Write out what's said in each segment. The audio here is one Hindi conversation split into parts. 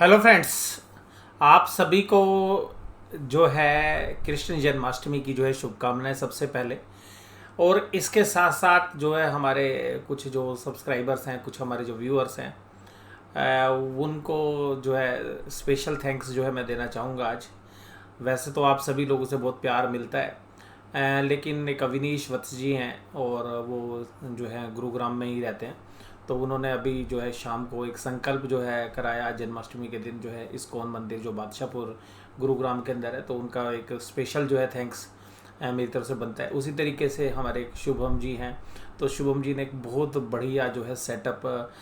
Hello friends. आप सभी को जो है कृष्ण जन्माष्टमी की जो है शुभकामनाएं सबसे पहले। और इसके साथ साथ जो है हमारे कुछ जो सब्सक्राइबर्स हैं, कुछ हमारे जो व्यूअर्स हैं, उनको जो है स्पेशल थैंक्स जो है मैं देना चाहूँगा आज। वैसे तो आप सभी लोगों से बहुत प्यार मिलता है, लेकिन एक अविनीश वत्स जी हैं और वो जो है गुरुग्राम में ही रहते हैं। तो उन्होंने अभी जो है शाम को एक संकल्प जो है कराया जन्माष्टमी के दिन, जो है इस्कॉन मंदिर जो बादशाहपुर गुरुग्राम के अंदर है। तो उनका एक स्पेशल जो है थैंक्स मेरी तरफ से बनता है। उसी तरीके से हमारे एक शुभम जी हैं, तो शुभम जी ने एक बहुत बढ़िया जो है सेटअप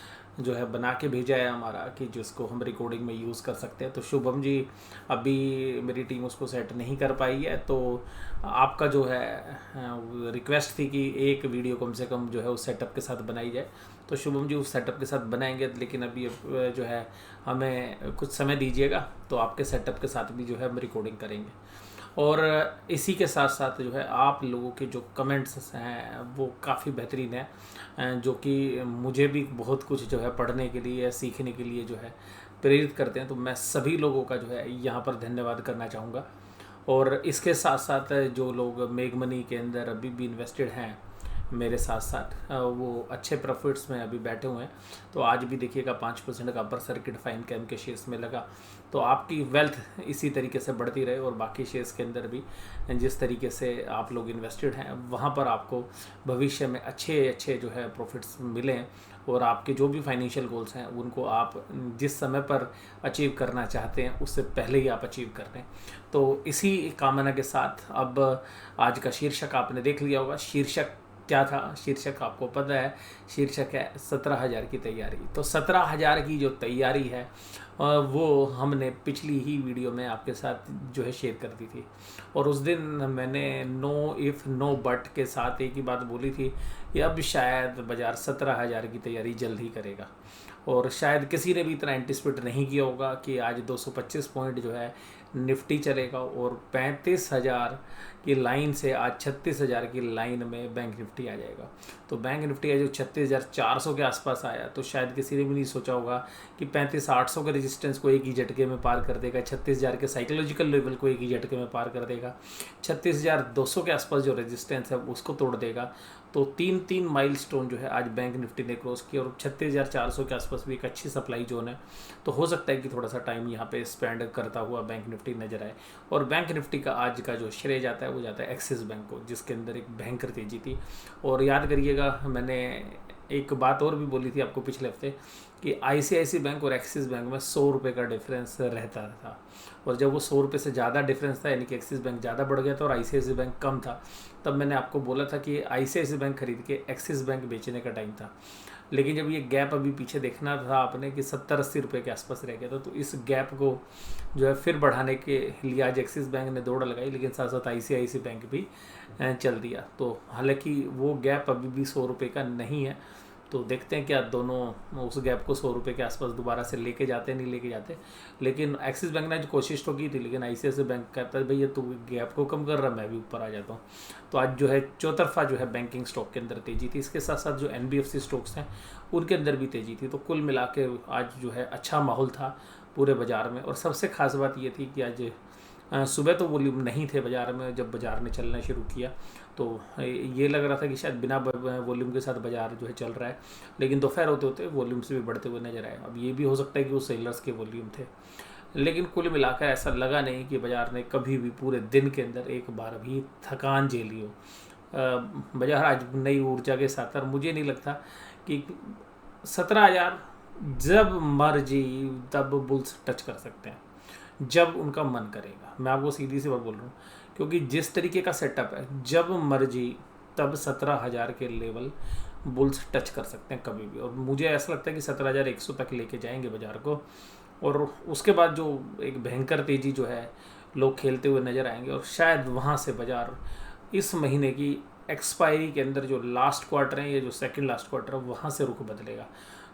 जो है बना के भेजा है हमारा, कि जिसको हम रिकॉर्डिंग में यूज़ कर सकते हैं। तो शुभम जी, अभी मेरी टीम उसको सेट नहीं कर पाई है, तो आपका जो है रिक्वेस्ट थी कि एक वीडियो कम से कम जो है उस सेटअप के साथ बनाई जाए। तो शुभम जी उस सेटअप के साथ बनाएंगे, लेकिन अभी जो है हमें कुछ समय दीजिएगा, तो आपके सेटअप के साथ भी जो है हम रिकॉर्डिंग करेंगे। और इसी के साथ साथ जो है आप लोगों के जो कमेंट्स हैं वो काफ़ी बेहतरीन है, जो कि मुझे भी बहुत कुछ जो है पढ़ने के लिए, सीखने के लिए जो है प्रेरित करते हैं। तो मैं सभी लोगों का जो है यहाँ पर धन्यवाद करना चाहूँगा। और इसके साथ साथ जो लोग मेगमनी के अंदर अभी भी इन्वेस्टेड हैं मेरे साथ साथ, वो अच्छे प्रॉफिट्स में अभी बैठे हुए हैं। तो आज भी देखिएगा 5% का अपर सर्किट फाइन कैम के शेयर्स में लगा। तो आपकी वेल्थ इसी तरीके से बढ़ती रहे, और बाकी शेयर्स के अंदर भी जिस तरीके से आप लोग इन्वेस्टेड हैं वहाँ पर आपको भविष्य में अच्छे अच्छे जो है प्रॉफिट्स मिलें, और आपके जो भी फाइनेंशियल गोल्स हैं उनको आप जिस समय पर अचीव करना चाहते हैं उससे पहले ही आप अचीव कर लें। तो इसी कामना के साथ अब आज का शीर्षक आपने देख लिया होगा। शीर्षक क्या था? शीर्षक आपको पता है, शीर्षक है 17,000 की तैयारी। तो 17,000 की जो तैयारी है वो हमने पिछली ही वीडियो में आपके साथ जो है शेयर कर दी थी। और उस दिन मैंने नो इफ़ नो बट के साथ एक ही बात बोली थी कि अब शायद बाज़ार 17,000 की तैयारी जल्द ही करेगा। और शायद किसी ने भी इतना एंटिसिपेट नहीं किया होगा कि आज 225 पॉइंट जो है निफ्टी चलेगा, और 35,000 की लाइन से आज 36,000 की लाइन में बैंक निफ्टी आ जाएगा। तो बैंक निफ्टी है जो 36,400 के आसपास आया, तो शायद किसी ने भी नहीं सोचा होगा कि 35,800 के रेजिस्टेंस को एक ही झटके में पार कर देगा, 36,000 के साइकोलॉजिकल लेवल को एक ही झटके में पार कर देगा, 36,200 के आसपास जो रेजिस्टेंस है उसको तोड़ देगा। तो तीन तीन माइलस्टोन जो है आज बैंक निफ्टी ने क्रॉस किया, और 36,400 के आसपास भी एक अच्छी सप्लाई जोन है। तो हो सकता है कि थोड़ा सा टाइम यहाँ पे स्पेंड करता हुआ बैंक निफ्टी नजर आए। और बैंक निफ्टी का आज का जो श्रेय जाता है वो जाता है एक्सिस बैंक को, जिसके अंदर एक भयंकर तेजी थी। और याद करिएगा, मैंने एक बात और भी बोली थी आपको पिछले हफ्ते कि ICICI बैंक और एक्सिस बैंक में 100 रुपये का डिफरेंस रहता था। और जब वो 100 रुपये से ज़्यादा डिफरेंस था, यानी कि एक्सिस बैंक ज़्यादा बढ़ गया था और ICICI बैंक कम था, तब मैंने आपको बोला था कि ICICI बैंक खरीद के एक्सिस बैंक बेचने का टाइम था। लेकिन जब ये गैप अभी पीछे देखना था आपने कि 70-80 रुपये के आसपास रह गया था, तो इस गैप को जो है फिर बढ़ाने के लिए आज एक्सिस बैंक ने दौड़ लगाई, लेकिन साथ साथ ICICI बैंक भी चल दिया। तो हालांकि वो गैप अभी भी 100 रुपये का नहीं है। तो देखते हैं क्या दोनों उस गैप को 100 रुपये के आसपास दोबारा से लेके जाते नहीं लेके जाते। लेकिन एक्सिस बैंक ने जो कोशिश तो की थी, लेकिन ICICI बैंक कहता है भैया तू गैप को कम कर रहा, मैं भी ऊपर आ जाता हूँ। तो आज जो है चौतरफा जो है बैंकिंग स्टॉक के अंदर तेजी थी। इसके साथ साथ जो NBFC स्टॉक्स हैं उनके अंदर भी तेजी थी। तो कुल मिला के आज जो है अच्छा माहौल था पूरे बाज़ार में। और सबसे खास बात ये थी कि आज सुबह तो वॉल्यूम नहीं थे बाज़ार में, जब बाज़ार ने चलना शुरू किया तो ये लग रहा था कि शायद बिना वॉल्यूम के साथ बाज़ार जो है चल रहा है, लेकिन दोपहर होते होते वॉल्यूम से भी बढ़ते हुए नजर आए। अब ये भी हो सकता है कि वो सेलर्स के वॉल्यूम थे, लेकिन कुल मिलाकर ऐसा लगा नहीं कि बाज़ार ने कभी भी पूरे दिन के अंदर एक बार भी थकान झेली हो। बाज़ार आज नई ऊर्जा के साथ, और मुझे नहीं लगता कि 17,000 जब मर्जी तब बुल्स टच कर सकते हैं, जब उनका मन करेगा। मैं आपको सीधी सी बात बोल रहा हूँ, क्योंकि जिस तरीके का सेटअप है, जब मर्जी तब 17,000 के लेवल बुल्स टच कर सकते हैं कभी भी। और मुझे ऐसा लगता है कि 17,100 तक लेके जाएंगे बाज़ार को, और उसके बाद जो एक भयंकर तेज़ी जो है लोग खेलते हुए नज़र आएंगे, और शायद वहाँ से बाज़ार इस महीने की एक्सपायरी के अंदर जो लास्ट क्वार्टर है, ये जो सेकंड लास्ट क्वार्टर है, वहाँ से रुख बदलेगा।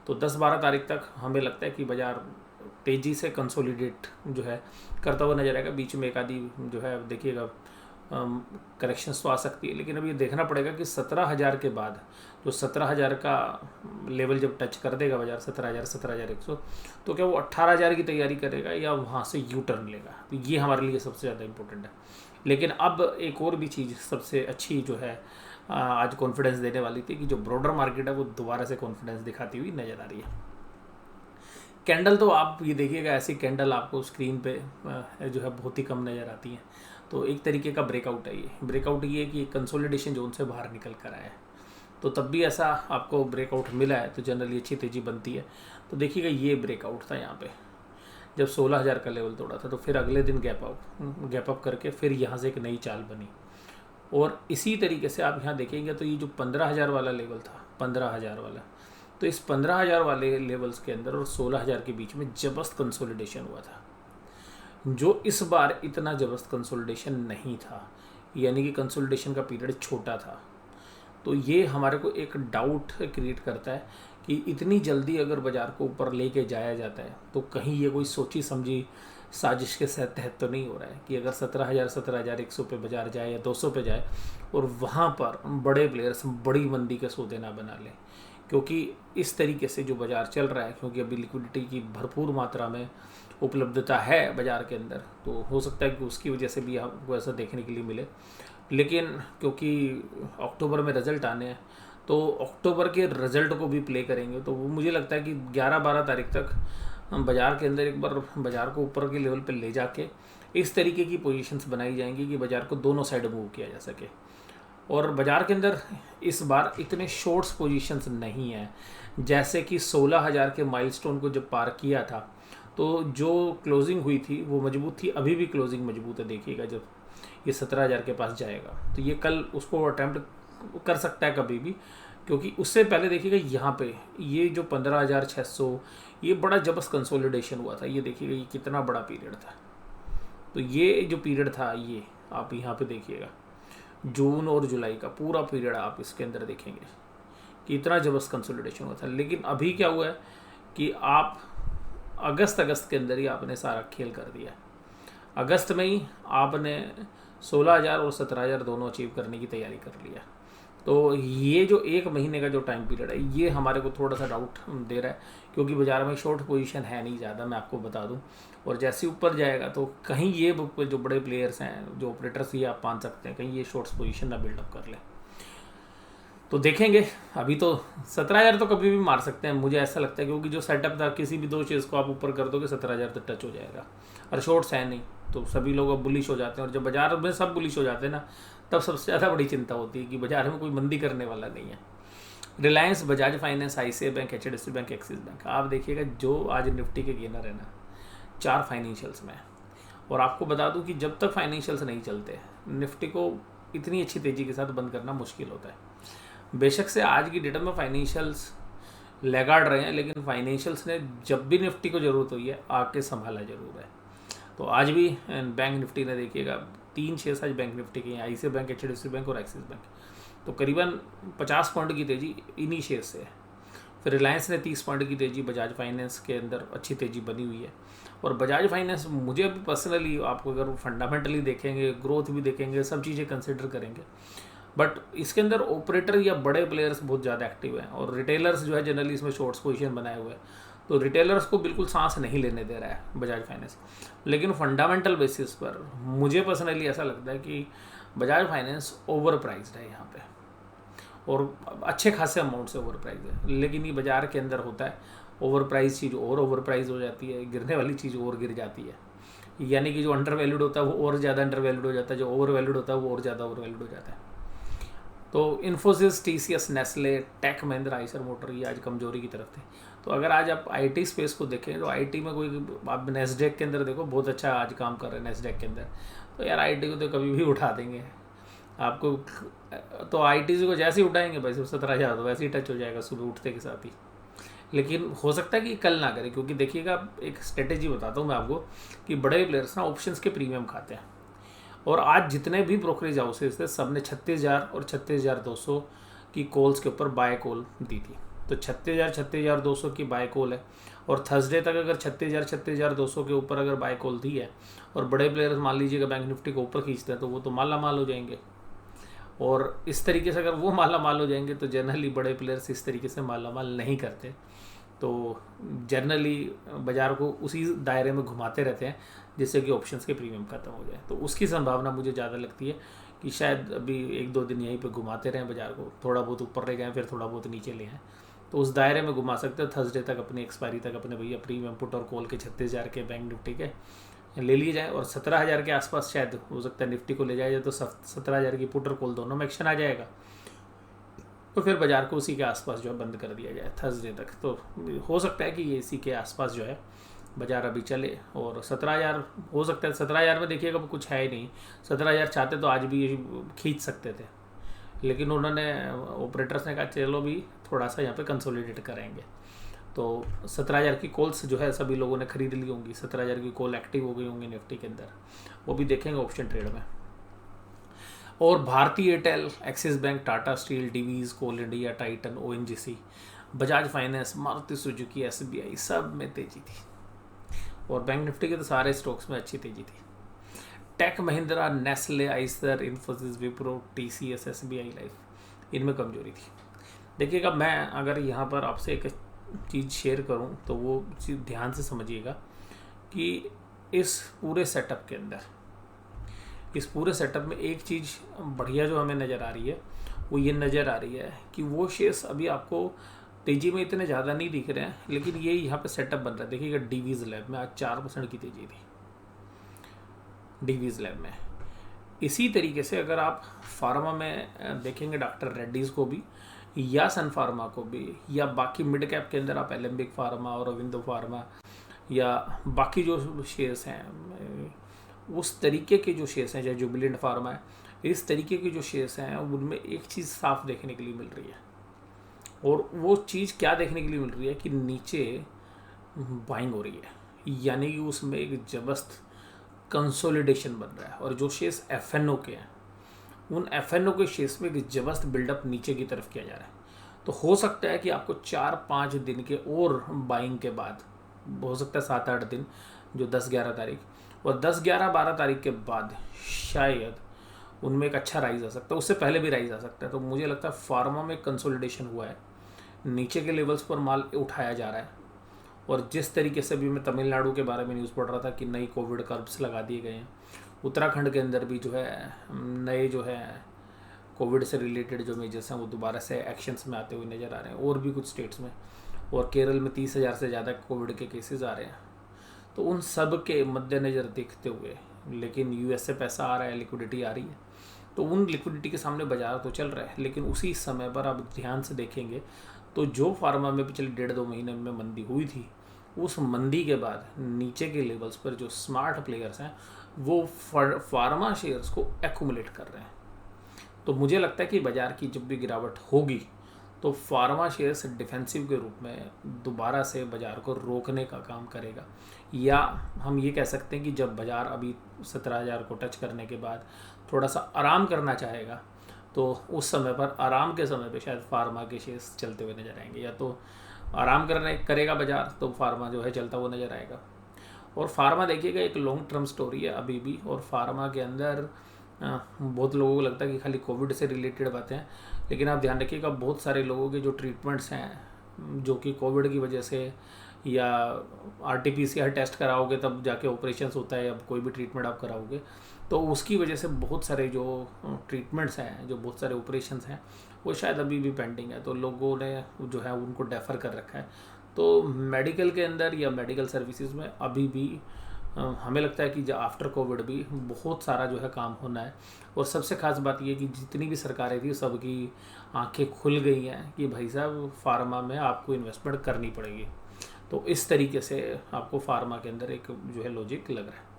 तो 10-12 तारीख तक हमें लगता है कि बाज़ार तेज़ी से कंसोलिडेट जो है करता हुआ नजर आएगा। बीच में एक आधी जो है देखिएगा करेक्शंस तो आ सकती है, लेकिन अब ये देखना पड़ेगा कि 17,000 के बाद जो 17,000 का लेवल जब टच कर देगा बाजार 17,000 17,100, तो क्या वो 18,000 की तैयारी करेगा या वहाँ से यू टर्न लेगा। तो ये हमारे लिए सबसे ज़्यादा इम्पोर्टेंट है। लेकिन अब एक और भी चीज़ सबसे अच्छी जो है आज कॉन्फिडेंस देने वाली थी कि जो ब्रॉडर मार्केट है वो दोबारा से कॉन्फिडेंस दिखाती हुई नज़र आ रही है। कैंडल तो आप ये देखिएगा, ऐसी कैंडल आपको स्क्रीन पे जो है बहुत ही कम नज़र आती हैं। तो एक तरीके का ब्रेकआउट है ये। ब्रेकआउट ये है कि कंसोलिडेशन जोन से बाहर निकल कर आया है, तो तब भी ऐसा आपको ब्रेकआउट मिला है तो जनरली अच्छी तेज़ी बनती है। तो देखिएगा ये ब्रेकआउट था यहाँ पे जब 16,000 का लेवल तोड़ा था, तो फिर अगले दिन गैप अप करके फिर यहाँ से एक नई चाल बनी। और इसी तरीके से आप यहाँ देखेंगे तो ये जो 15,000 वाला लेवल था, 15,000 वाला, तो इस 15,000 वाले लेवल्स के अंदर और 16,000 के बीच में जबरदस्त कंसोलिडेशन हुआ था, जो इस बार इतना जबरदस्त कंसोलिडेशन नहीं था, यानी कि कंसोलिडेशन का पीरियड छोटा था। तो ये हमारे को एक डाउट क्रिएट करता है कि इतनी जल्दी अगर बाज़ार को ऊपर लेके जाया जाता है तो कहीं ये कोई सोची समझी साजिश के तहत तो नहीं हो रहा है कि अगर 17,000 17,100 पे बाज़ार जाए या 200 पे जाए और वहाँ पर बड़े प्लेयर्स बड़ी मंदी के सौदे ना बना लें। क्योंकि इस तरीके से जो बाज़ार चल रहा है, क्योंकि अभी लिक्विडिटी की भरपूर मात्रा में उपलब्धता है बाज़ार के अंदर, तो हो सकता है कि उसकी वजह से भी आपको ऐसा देखने के लिए मिले। लेकिन क्योंकि अक्टूबर में रिज़ल्ट आने हैं, तो अक्टूबर के रिज़ल्ट को भी प्ले करेंगे, तो वो मुझे लगता है कि 11-12 तारीख तक हम बाज़ार के अंदर एक बार बाज़ार को ऊपर के लेवल पे ले जाके इस तरीके की पोजीशंस बनाई जाएंगी कि बाज़ार को दोनों साइड मूव किया जा सके। और बाज़ार के अंदर इस बार इतने शॉर्ट्स पोजीशंस नहीं हैं, जैसे कि 16,000 के माइलस्टोन को जब पार किया था तो जो क्लोजिंग हुई थी वो मजबूत थी, अभी भी क्लोजिंग मजबूत है। देखिएगा जब ये 17,000 के पास जाएगा तो ये कल उसको अटैम्प्ट कर सकता है कभी भी, क्योंकि उससे पहले देखिएगा यहाँ पे ये जो 15,600 ये बड़ा जबरदस्त कंसोलिडेशन हुआ था। ये देखिएगा ये कितना बड़ा पीरियड था। तो ये जो पीरियड था ये आप यहाँ पे देखिएगा जून और जुलाई का पूरा पीरियड आप इसके अंदर देखेंगे कि इतना जबरदस्त कंसोलिडेशन हुआ था। लेकिन अभी क्या हुआ है कि आप अगस्त के अंदर ही आपने सारा खेल कर दिया। अगस्त में ही आपने 16,000 और 17,000 दोनों अचीव करने की तैयारी कर लिया। तो ये जो एक महीने का जो टाइम पीरियड है ये हमारे को थोड़ा सा डाउट दे रहा है, क्योंकि बाज़ार में शॉर्ट पोजीशन है नहीं ज़्यादा, मैं आपको बता दूं। और जैसे ऊपर जाएगा तो कहीं ये जो बड़े प्लेयर्स हैं, जो ऑपरेटर्स, ये आप मान सकते हैं कहीं ये शॉर्ट्स पोजीशन ना बिल्डअप कर ले। तो देखेंगे। अभी तो 17,000 तो कभी भी मार सकते हैं, मुझे ऐसा लगता है, क्योंकि जो सेटअप था किसी भी दो चीज़ को आप ऊपर कर दोगे 17,000 तक टच हो जाएगा। और शॉर्ट्स है नहीं तो सभी लोग अब बुलिश हो जाते हैं, और जब बाजार में सब बुलिश हो जाते हैं ना, तब सबसे ज़्यादा बड़ी चिंता होती है कि बाजार में कोई मंदी करने वाला नहीं है। Reliance, Bajaj finance, ICICI bank, HDFC bank, axis bank, आप देखिएगा जो आज निफ्टी के गेनर है ना 4 फाइनेंशियल्स में। और आपको बता दूं कि जब तक फाइनेंशियल्स नहीं चलते निफ्टी को इतनी अच्छी तेज़ी के साथ बंद करना मुश्किल होता है। बेशक से आज की डेट में फाइनेंशियल्स लैगार्ड रहे हैं, लेकिन फाइनेंशियल्स ने जब भी निफ्टी को ज़रूरत हुई है आके संभाला जरूर है। तो आज भी बैंक निफ्टी ने देखिएगा 3 शेयर्स आज बैंक निफ्टी के हैं, ICICI बैंक, HDFC बैंक और एक्सिस बैंक। तो करीबन 50 पॉइंट की तेज़ी इन्हीं शेयर से है। फिर रिलायंस ने 30 पॉइंट की तेज़ी, बजाज फाइनेंस के अंदर अच्छी तेज़ी बनी हुई है। और बजाज फाइनेंस मुझे अभी पर्सनली, आपको अगर फंडामेंटली देखेंगे, ग्रोथ भी देखेंगे, सब चीज़ें कंसिडर करेंगे, बट इसके अंदर ऑपरेटर या बड़े प्लेयर्स बहुत ज़्यादा एक्टिव हैं, और रिटेलर्स जो है जनरली इसमें शॉर्ट्स पोजीशन बनाए हुए हैं। तो रिटेलर्स को बिल्कुल सांस नहीं लेने दे रहा है बजाज फाइनेंस। लेकिन फंडामेंटल बेसिस पर मुझे पर्सनली ऐसा लगता है कि बजाज फाइनेंस ओवर प्राइस्ड है यहाँ पे, और अच्छे खासे अमाउंट से ओवर प्राइस है। लेकिन ये बाज़ार के अंदर होता है, ओवर प्राइस चीज़ और ओवर प्राइस हो जाती है, गिरने वाली चीज़ और गिर जाती है। यानी कि जो अंडर वैल्यूड होता है वो और ज़्यादा अंडर वैल्यूड हो जाता है, जो ओवर वैल्यूड होता है वो और ज़्यादा ओवर वैल्यूड हो जाता है। तो Infosys, TCS, Nestle, Tech Mahindra, Eicher motor ये आज कमजोरी की तरफ थे। तो अगर आज आप IT स्पेस को देखें तो IT में कोई, आप नेस्डेक के अंदर देखो बहुत अच्छा आज काम कर रहे हैं नेस्डेक के अंदर, तो यार IT को तो कभी भी उठा देंगे आपको। तो ITC को जैसे ही उठाएंगे भाई 17,000 तो वैसे ही टच हो जाएगा सुबह उठते के साथ ही। लेकिन हो सकता है कि कल ना करे, क्योंकि देखिएगा एक स्ट्रेटेजी बताता हूँ मैं आपको कि बड़े प्लेयर्स ना ऑप्शंस के प्रीमियम खाते हैं, और आज जितने भी ब्रोकरेज हाउसेस थे सब ने 36,000 और 36,200 की कॉल्स के ऊपर बाय कॉल दी थी। तो 36,000 36,200 की बाय कॉल है, और थर्सडे तक अगर 36,200 के ऊपर अगर बाय कॉल दी है और बड़े प्लेयर्स मान लीजिएगा बैंक निफ्टी को ऊपर खींचते हैं तो वो तो माला माल हो जाएंगे। और इस तरीके से अगर वो माला माल हो जाएंगे तो जनरली बड़े प्लेयर्स इस तरीके से माला माल नहीं करते, तो जनरली बाज़ार को उसी दायरे में घुमाते रहते हैं जिससे कि ऑप्शंस के प्रीमियम खत्म हो जाए। तो उसकी संभावना मुझे ज़्यादा लगती है कि शायद अभी 1-2 दिन यहीं पे घुमाते रहें बाज़ार को, थोड़ा बहुत ऊपर ले जाएँ फिर थोड़ा बहुत नीचे ले आएँ, तो उस दायरे में घुमा सकते हो। थर्सडे तक अपनी एक्सपायरी तक अपने भैया प्रीमियम पुट और कॉल के 36,000 के बैंक निफ्टी के ले लिए जाए, और 17,000 के आसपास शायद हो सकता है निफ्टी को ले जाए तो 17,000 की पुट और कॉल दोनों में एक्शन आ जाएगा, तो फिर बाज़ार को उसी के आसपास जो है बंद कर दिया जाए थर्सडे तक। तो हो सकता है कि ये इसी के आसपास जो है बाज़ार अभी चले, और 17,000 हो सकता है। 17,000 में देखिएगा कुछ है ही नहीं, 17,000 चाहते तो आज भी खींच सकते थे, लेकिन उन्होंने ऑपरेटर्स ने कहा चलो भी थोड़ा सा यहाँ पे कंसोलिडेट करेंगे। तो 17,000 की कॉल्स जो है सभी लोगों ने खरीद ली होंगी, 17,000 की कॉल एक्टिव हो गई होंगी निफ्टी के अंदर, वो भी देखेंगे ऑप्शन ट्रेड में। और Bharti Airtel, Axis bank, Tata steel, Divi's, coal India, Titan, ONGC, Bajaj finance, Maruti Suzuki, SBI सब में तेजी थी, और बैंक निफ्टी के तो सारे स्टॉक्स में अच्छी तेजी थी। Tech Mahindra, Nestle, Eicher, Infosys, Wipro, TCS, SBI life, इनमें कमजोरी थी। देखिएगा, मैं अगर यहाँ पर आपसे एक चीज़ शेयर करूँ तो वो चीज़ ध्यान से समझिएगा कि इस पूरे सेटअप के अंदर, इस पूरे सेटअप में एक चीज़ बढ़िया जो हमें नज़र आ रही है वो ये नज़र आ रही है कि वो शेयर्स अभी आपको तेज़ी में इतने ज़्यादा नहीं दिख रहे हैं, लेकिन ये यहाँ पे सेटअप बन रहा है। देखिएगा, डीवीज लैब में आज 4% की तेज़ी थी, डीवीज लैब में। इसी तरीके से अगर आप फार्मा में देखेंगे, डॉक्टर रेड्डीज़ को भी या सन फार्मा को भी, या बाकी मिड कैप के अंदर आप एलेम्बिक फार्मा और अविंदो फार्मा या बाकी जो शेयर्स हैं, उस तरीके के जो शेयर्स हैं, चाहे जुबिलेंट फार्मा है, इस तरीके के जो शेयर्स हैं उनमें एक चीज़ साफ देखने के लिए मिल रही है, और वो चीज़ क्या देखने के लिए मिल रही है कि नीचे बाइंग हो रही है, यानी कि उसमें एक जबरदस्त कंसोलिडेशन बन रहा है। और जो शेयर्स एफएनओ के हैं, उन एफएनओ के शेयर्स में एक जबरदस्त बिल्डअप नीचे की तरफ किया जा रहा है। तो हो सकता है कि आपको 4-5 दिन के और बाइंग के बाद, हो सकता है 7-8 दिन, जो 10-11 तारीख और 10-11-12 तारीख के बाद शायद उनमें एक अच्छा राइज आ सकता है, उससे पहले भी राइज आ सकता है। तो मुझे लगता है फार्मा में कंसोलिडेशन हुआ है, नीचे के लेवल्स पर माल उठाया जा रहा है, और जिस तरीके से भी मैं तमिलनाडु के बारे में न्यूज़ पढ़ रहा था कि नई कोविड कर्व्स लगा दिए गए हैं, उत्तराखंड के अंदर भी जो है नए जो है कोविड से रिलेटेड जो मेजर्स हैं वो दोबारा से एक्शंस में आते हुए नज़र आ रहे हैं, और भी कुछ स्टेट्स में, और केरल में 30,000 से ज़्यादा कोविड के केसेस आ रहे हैं। तो उन सब के मद्देनज़र देखते हुए, लेकिन यूएस से पैसा आ रहा है, लिक्विडिटी आ रही है, तो उन लिक्विडिटी के सामने बाजार तो चल रहा है। लेकिन उसी समय पर आप ध्यान से देखेंगे तो जो फार्मा में पिछले 1.5-2 महीने में मंदी हुई थी, उस मंदी के बाद नीचे के लेवल्स पर जो स्मार्ट प्लेयर्स हैं वो फार्मा शेयर्स को एक्यूमुलेट कर रहे हैं। तो मुझे लगता है कि बाज़ार की जब भी गिरावट होगी तो फार्मा शेयर्स डिफेंसिव के रूप में दोबारा से बाज़ार को रोकने का काम करेगा, या हम ये कह सकते हैं कि जब बाज़ार अभी 17,000 को टच करने के बाद थोड़ा सा आराम करना चाहेगा, तो उस समय पर, आराम के समय पे शायद फार्मा के शेयर्स चलते हुए नज़र आएंगे, या तो आराम करेगा बाज़ार तो फार्मा जो है चलता हुआ नज़र आएगा। और फार्मा देखिएगा एक लॉन्ग टर्म स्टोरी है अभी भी, और फार्मा के अंदर बहुत लोगों को लगता है कि खाली कोविड से रिलेटेड बातें हैं, लेकिन आप ध्यान रखिएगा बहुत सारे लोगों के जो ट्रीटमेंट्स हैं जो कि कोविड की वजह से, या आरटीपीसीआर टेस्ट कराओगे तब जाके ऑपरेशंस होता है, अब कोई भी ट्रीटमेंट आप कराओगे तो उसकी वजह से बहुत सारे जो ट्रीटमेंट्स हैं, जो बहुत सारे ऑपरेशंस हैं, वो शायद अभी भी पेंडिंग है, तो लोगों ने जो है उनको डेफर कर रखा है। तो मेडिकल के अंदर या मेडिकल सर्विसेज में अभी भी हमें लगता है कि आफ्टर कोविड भी बहुत सारा जो है काम होना है। और सबसे खास बात ये कि जितनी भी सरकारें थी सबकी आंखें खुल गई हैं कि भाई साहब फार्मा में आपको इन्वेस्टमेंट करनी पड़ेगी। तो इस तरीके से आपको फार्मा के अंदर एक जो है लॉजिक लग रहा है।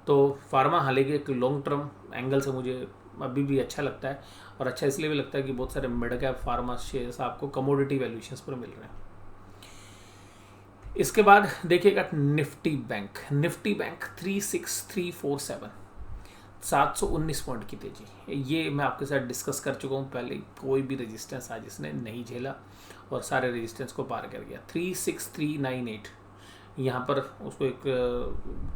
तो फार्मा हालांकि एक लॉन्ग टर्म एंगल से मुझे अभी भी अच्छा लगता है, और अच्छा इसलिए भी लगता है कि बहुत सारे मिड कैप फार्मा शेयर्स आपको कमोडिटी वैल्यूएशंस पर मिल रहे हैं। इसके बाद देखिएगा निफ्टी बैंक 36347, 719 पॉइंट की तेजी। ये मैं आपके साथ डिस्कस कर चुका हूँ पहले, कोई भी रेजिस्टेंस आज इसने नहीं झेला, और सारे रेजिस्टेंस को पार कर गया। 36398 यहाँ पर उसको एक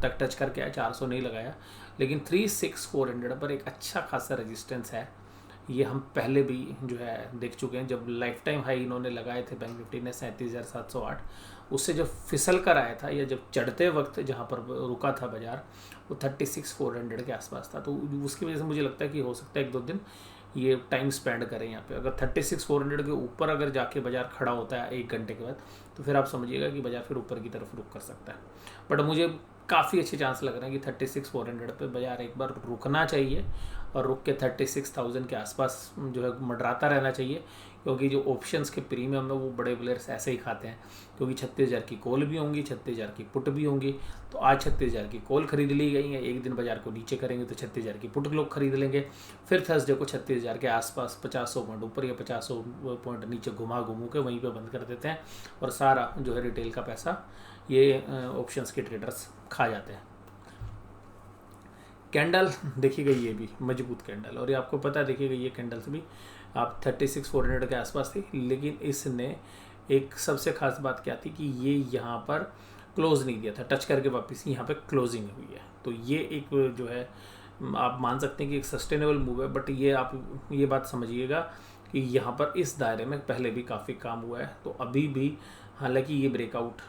तक टच करके आया, 400 नहीं लगाया, लेकिन 36400 पर एक अच्छा खासा रेजिस्टेंस है। ये हम पहले भी जो है देख चुके हैं, जब लाइफ टाइम हाई इन्होंने लगाए थे बैंक निफ्टी ने 37,708, उससे जब फिसल कर आया था या जब चढ़ते वक्त जहाँ पर रुका था बाजार वो 36,400 के आसपास था। तो उसकी वजह से मुझे लगता है कि हो सकता है 1-2 दिन ये टाइम स्पेंड करें यहाँ पे। अगर 36,400 के ऊपर अगर जाके बाजार खड़ा होता है 1 घंटे के बाद, तो फिर आप समझिएगा कि बाजार फिर ऊपर की तरफ रुक कर सकता है। बट मुझे काफ़ी अच्छे चांस लग रहे हैं कि 36,400 पे बाजार एक बार रुकना चाहिए और रुक के 36,000 के आसपास जो है मंडराता रहना चाहिए, क्योंकि जो ऑप्शंस के प्रीमियम है वो बड़े प्लेयर्स ऐसे ही खाते हैं, क्योंकि 36,000 की कॉल भी होंगी, 36,000 की पुट भी होंगी। तो आज 36,000 की कॉल खरीद ली गई है, एक दिन बाजार को नीचे करेंगे तो 36,000 की पुट लोग खरीद लेंगे, फिर थर्सडे को 36,000 के आसपास 50 पॉइंट ऊपर या 50 पॉइंट नीचे घुमा के वहीं पे बंद कर देते हैं, और सारा जो है रिटेल का पैसा ये ऑप्शंस के ट्रेडर्स खा जाते हैं। कैंडल देखिएगा ये भी मजबूत कैंडल, और ये आपको पता है देखिएगा ये कैंडल से भी आप 36,400 के आसपास थी, लेकिन इसने एक सबसे खास बात क्या थी कि ये यहाँ पर क्लोज नहीं दिया था, टच करके वापस यहाँ पे क्लोजिंग हुई है। तो ये एक जो है आप मान सकते हैं कि एक सस्टेनेबल मूव है। बट ये आप ये बात समझिएगा कि यहाँ पर इस दायरे में पहले भी काफ़ी काम हुआ है, तो अभी भी हालांकि ये ब्रेकआउट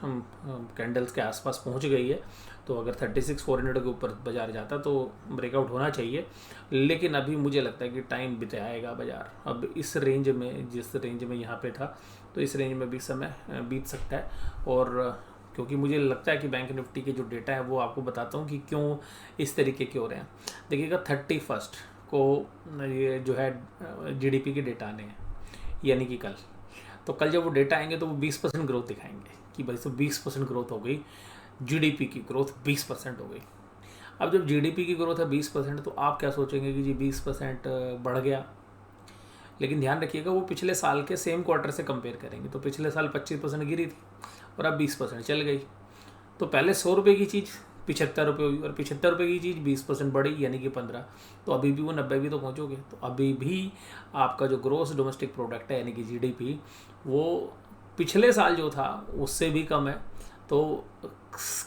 कैंडल्स के आसपास पहुँच गई है, तो अगर 36,400 के ऊपर बाजार जाता तो ब्रेकआउट होना चाहिए, लेकिन अभी मुझे लगता है कि टाइम बिताएगा बाजार। अब इस रेंज में, जिस रेंज में यहाँ पे था, तो इस रेंज में भी समय बीत सकता है। और क्योंकि मुझे लगता है कि बैंक निफ्टी के जो डेटा है वो आपको बताता हूँ कि क्यों इस तरीके के हो रहे हैं। देखिएगा 31 को ये जो है जीडीपी के डेटा आने हैं, यानी कि कल। तो कल जब वो डेटा आएंगे तो वो 20% ग्रोथ दिखाएंगे कि भाई तो 20% ग्रोथ हो गई, जीडीपी की ग्रोथ 20% हो गई। अब जब जीडीपी की ग्रोथ है 20%, तो आप क्या सोचेंगे कि जी 20% बढ़ गया, लेकिन ध्यान रखिएगा वो पिछले साल के सेम क्वार्टर से कंपेयर करेंगे, तो पिछले साल 25% गिरी थी और अब 20% चल गई। तो पहले 100 रुपये की चीज़ 75 रुपये हुई, और 75 रुपये की चीज़ 20% बढ़ी, यानी कि 15। तो अभी भी वो 90 भी तो पहुँचोगे। तो अभी भी आपका जो ग्रोस डोमेस्टिक प्रोडक्ट है यानी कि जीडीपी, वो पिछले साल जो था उससे भी कम है। तो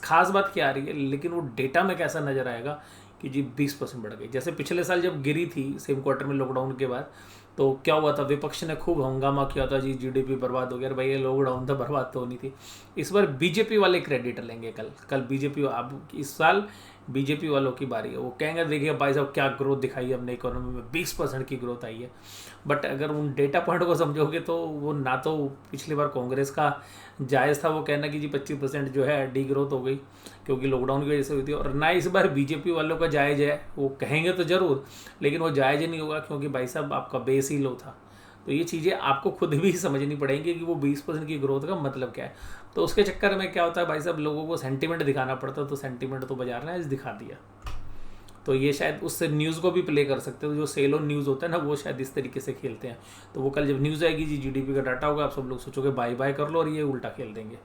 खास बात क्या आ रही है, लेकिन वो डेटा में कैसा नज़र आएगा कि जी 20% बढ़ गई। जैसे पिछले साल जब गिरी थी सेम क्वार्टर में लॉकडाउन के बाद, तो क्या हुआ था, विपक्ष ने खूब हंगामा किया था, जी जीडीपी बर्बाद हो गया। भाई ये लॉकडाउन था, बर्बाद तो होनी थी। इस बार बीजेपी वाले क्रेडिट लेंगे कल बीजेपी, अब इस साल बीजेपी वालों की बारी है। वो कहेंगे देखिए भाई साहब क्या ग्रोथ दिखाई है हमने इकोनॉमी में, 20% की ग्रोथ आई है। बट अगर उन डेटा पॉइंट को समझोगे तो वो ना तो पिछली बार कांग्रेस का जायज़ था वो कहना कि जी 25% जो है डी ग्रोथ हो गई क्योंकि लॉकडाउन की वजह से हुई थी, और ना इस बार बीजेपी वालों का जायज़ है। वो कहेंगे तो ज़रूर, लेकिन वो जायज़ ही नहीं होगा, क्योंकि भाई साहब आपका बेस ही लो था। तो ये चीज़ें आपको खुद भी समझनी पड़ेंगी कि वो 20% की ग्रोथ का मतलब क्या है। तो उसके चक्कर में क्या होता है भाई साहब, लोगों को सेंटीमेंट दिखाना पड़ता है, तो सेंटीमेंट तो बाजार ने आज दिखा दिया। तो ये शायद उससे न्यूज़ को भी प्ले कर सकते हो, जो सेल ऑन न्यूज़ होता है ना, वो शायद इस तरीके से खेलते हैं। तो वो कल जब न्यूज़ आएगी जी जीडीपी का डाटा होगा, आप सब लोग सोचोगे बाय बाय कर लो, और ये उल्टा खेल देंगे।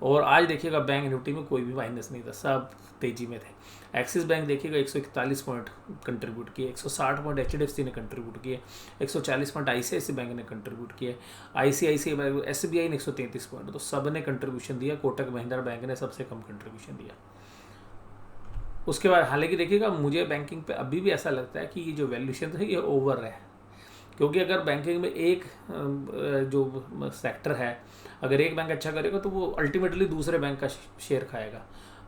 और आज देखिएगा बैंक निफ्टी में कोई भी माइनस नहीं था, सब तेजी में थे। एक्सिस बैंक देखिएगा 141 पॉइंट कंट्रीब्यूट किए, 160 पॉइंट एचडीएफसी ने कंट्रीब्यूट किए, 140 पॉइंट आईसीआईसी बैंक ने कंट्रीब्यूट किए, आईसीआईसी बैंक, एसबीआई ने 133 पॉइंट, तो सब ने कंट्रीब्यूशन दिया। कोटक महिंद्रा बैंक ने सबसे कम कंट्रीब्यूशन दिया। उसके बाद हालांकि देखिएगा मुझे बैंकिंग पे अभी भी ऐसा लगता है कि ये जो वैल्यूएशन है ये ओवर है, क्योंकि अगर बैंकिंग में एक जो सेक्टर है, अगर एक बैंक अच्छा करेगा तो वो अल्टीमेटली दूसरे बैंक का शेयर खाएगा।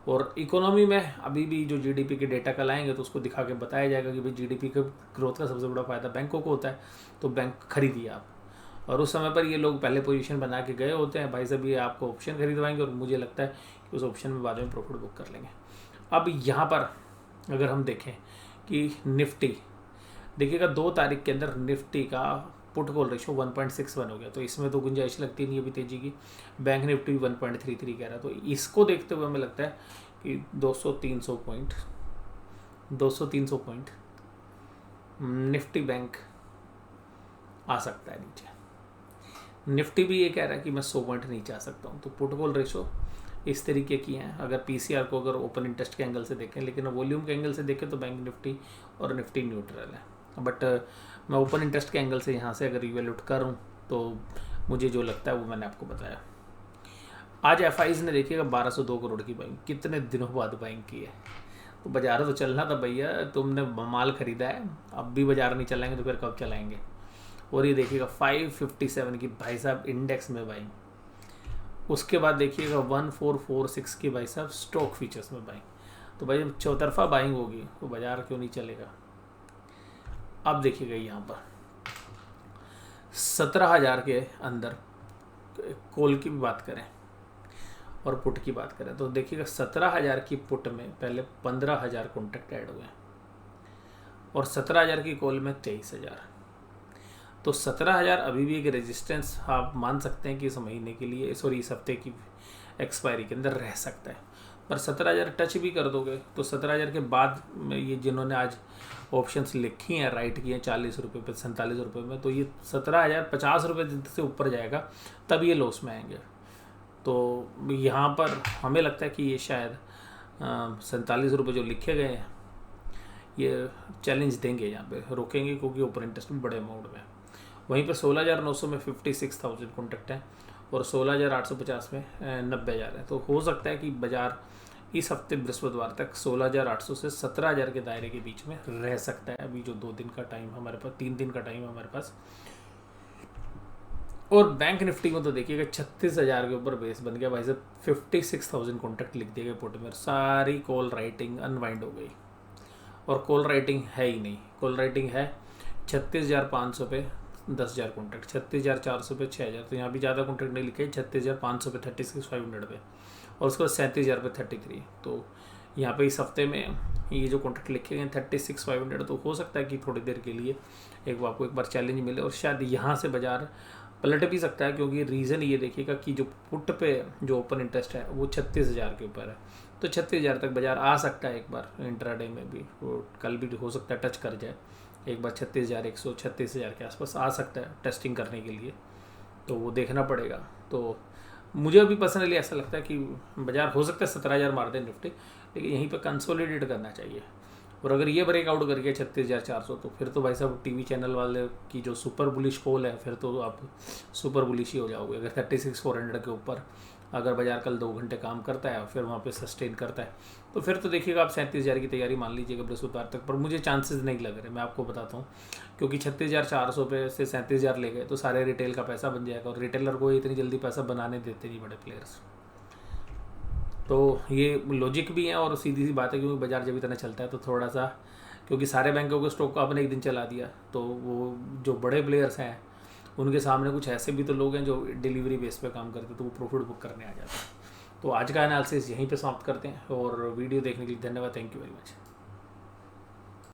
और इकोनॉमी में अभी भी जो जीडीपी के डेटा कल आएंगे तो उसको दिखा के बताया जाएगा कि भाई जीडीपी के ग्रोथ का सबसे बड़ा फायदा बैंकों को होता है, तो बैंक खरीदिए आप। और उस समय पर ये लोग पहले पोजीशन बना के गए होते हैं, भाई साहब ये आपको ऑप्शन खरीदवाएंगे, और मुझे लगता है कि उस ऑप्शन में बाद में प्रॉफिट बुक कर लेंगे। अब यहाँ पर अगर हम देखें कि निफ्टी, देखिएगा 2 तारीख के अंदर निफ्टी का पुट कॉल रेशो 1.61 हो गया, तो इसमें तो गुंजाइश लगती नहीं अभी तेजी की। बैंक निफ्टी 1.33 कह रहा है, तो इसको देखते हुए हमें लगता है कि 200-300 पॉइंट निफ्टी बैंक आ सकता है नीचे। निफ्टी भी ये कह रहा है कि मैं 100 पॉइंट नीचे आ सकता हूँ। तो पुट कॉल रेशो इस तरीके की हैं। अगर पीसीआर को अगर ओपन इंटरेस्ट के एंगल से देखें, लेकिन वॉल्यूम के एंगल से देखें तो बैंक निफ्टी और निफ्टी न्यूट्रल है। बट मैं ओपन इंटरेस्ट के एंगल से यहाँ से अगर इवेल्यूट करूँ तो मुझे जो लगता है वो मैंने आपको बताया। आज एफआईज ने देखिएगा 1202 करोड़ की बाइंग कितने दिनों बाद बाइंग की है। तो बाजार तो चलना था भैया, तुमने माल खरीदा है, अब भी बाजार नहीं चलाएंगे तो फिर कब चलाएंगे। और ये देखिएगा 557 की भाई साहब इंडेक्स में बाइंग, उसके बाद देखिएगा 1446 की भाई साहब स्टॉक फीचर्स में बाइंग। तो भाई जब चौतरफा बाइंग होगी तो बाजार क्यों नहीं चलेगा। अब देखिएगा यहाँ पर 17,000 के अंदर कॉल की भी बात करें और पुट की बात करें तो देखिएगा 17,000 की पुट में पहले 15,000 कॉन्ट्रैक्ट ऐड हुए और 17,000 की कॉल में 23,000। तो 17,000 अभी भी एक रेजिस्टेंस आप मान सकते हैं कि इस महीने के लिए, सॉरी इस हफ्ते की एक्सपायरी के अंदर रह सकता है। पर 17,000 टच भी कर दोगे तो 17,000 के बाद में ये जिन्होंने आज ऑप्शंस लिखी हैं, राइट किए हैं 40 रुपये पे 47 रुपये में, तो ये 17,000 50 रुपये से ऊपर जाएगा तब ये लॉस में आएंगे। तो यहाँ पर हमें लगता है कि ये शायद 47 रुपये जो लिखे गए हैं ये चैलेंज देंगे, यहाँ पे रोकेंगे क्योंकि ओपन इंटरेस्ट में बड़े अमाउंट में। वहीं पर 16,900 में 56,000 कॉन्ट्रैक्ट हैं और 16,850 में 90,000 है। तो हो सकता है कि बाजार इस हफ्ते बृहस्पतिवार तक 16,800 से 17,000 के दायरे के बीच में रह सकता है। अभी जो 2 दिन का टाइम हमारे पास, 3 दिन का टाइम है हमारे पास। और बैंक निफ्टी में तो देखिएगा 36,000 के ऊपर बेस बन गया भाई साहब, 56,000 कॉन्ट्रैक्ट लिख दिए गए पुट में, सारी कॉल राइटिंग अनवाइंड हो गई। और कॉल राइटिंग है ही नहीं, कॉल राइटिंग है 36,500 पे 10,000 कॉन्ट्रैक्ट, 36,400 पे 6,000। तो यहाँ भी ज़्यादा कॉन्ट्रैक्ट नहीं लिखे, 36,500 पे 36,500 पे और उसके बाद 37,000 पे 33। तो यहाँ पे इस हफ्ते में ये जो कॉन्ट्रैक्ट लिखे गए 36,500, तो हो सकता है कि थोड़ी देर के लिए आपको एक बार चैलेंज मिले और शायद यहाँ से बाजार पलट भी सकता है। क्योंकि रीज़न ये देखिएगा कि जो पुट पे जो ओपन इंटरेस्ट है वो 36,000 के ऊपर है, तो 36,000 तक बाजार आ सकता है एक बार इंट्राडे में भी। वो कल भी हो सकता है टच कर जाए एक बार 36,100 36,000 के आसपास आ सकता है टेस्टिंग करने के लिए, तो वो देखना पड़ेगा। तो मुझे अभी पर्सनली ऐसा लगता है कि बाजार हो सकता है 17,000 मार दे निफ्टी, लेकिन यहीं पर कंसोलिडेट करना चाहिए। और अगर ये ब्रेकआउट कर गया 36,400 तो फिर तो भाई साहब टीवी चैनल वाले की जो सुपर बुलिश कॉल है फिर तो आप सुपर बुलिश ही हो जाओगे। अगर 36,400 के ऊपर अगर बाजार कल 2 घंटे काम करता है और फिर वहाँ पे सस्टेन करता है तो फिर तो देखिएगा आप 37,000 की तैयारी मान लीजिएगा बृहस्पतिवार तक। पर मुझे चांसेस नहीं लग रहे, मैं आपको बताता हूँ, क्योंकि 36,400 पे से 37,000 ले गए तो सारे रिटेल का पैसा बन जाएगा और रिटेलर को इतनी जल्दी पैसा बनाने देते नहीं बड़े प्लेयर्स। तो ये लॉजिक भी है और सीधी सी बात है, क्योंकि बाजार जब इतना चलता है तो थोड़ा सा, क्योंकि सारे बैंकों के स्टॉक को आपने एक दिन चला दिया तो वो जो बड़े प्लेयर्स हैं उनके सामने कुछ ऐसे भी तो लोग हैं जो डिलीवरी बेस पे काम करते हैं, तो वो प्रॉफिट बुक करने आ जाते हैं। तो आज का एनालिसिस यहीं पे समाप्त करते हैं और वीडियो देखने के लिए धन्यवाद। Thank you very much.